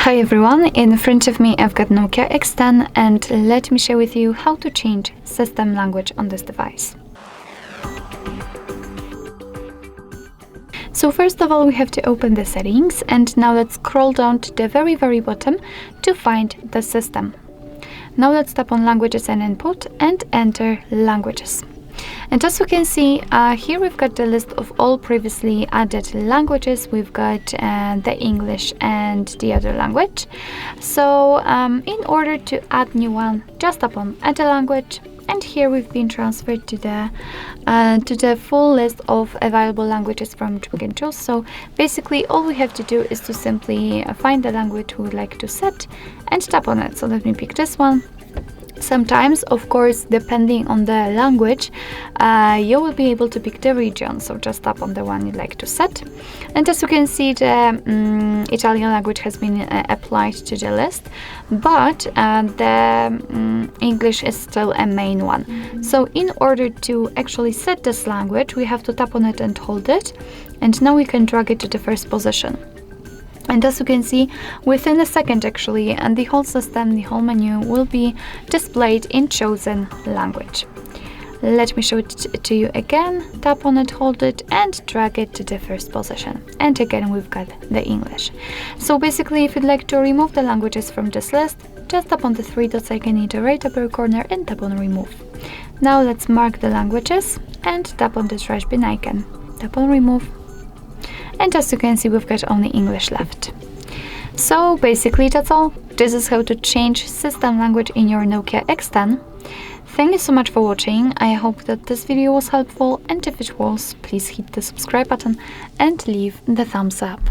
Hi everyone, in front of me I've got Nokia X10 and let me share with you how to change system language on this device. So first of all we have to open the settings and now let's scroll down to the very bottom to find the system. Now let's tap on languages and input and enter languages. And as you can see, here we've got the list of all previously added languages. We've got the English and the other language. So in order to add new one, just tap on add a language, and here we've been transferred to the full list of available languages from which we can choose. So basically all we have to do is to simply find the language we would like to set and tap on it. So let me pick this one. Sometimes, of course, depending on the language, you will be able to pick the region, so just tap on the one you'd like to set. And as you can see, the Italian language has been applied to the list, but the English is still a main one. So in order to actually set this language, we have to tap on it and hold it, and now we can drag it to the first position. And as you can see, within a second actually, and the whole system, the whole menu will be displayed in chosen language. Let me show it to you again. Tap on it, hold it, and drag it to the first position. And again, we've got the English. So basically, if you'd like to remove the languages from this list, just tap on the three dots icon in the right upper corner and tap on remove. Now let's mark the languages and tap on the trash bin icon. Tap on remove. And as you can see, we've got only English left. So basically that's all. This is how to change system language in your Nokia X10. Thank you so much for watching. I hope that this video was helpful, and if it was, please hit the subscribe button and leave the thumbs up.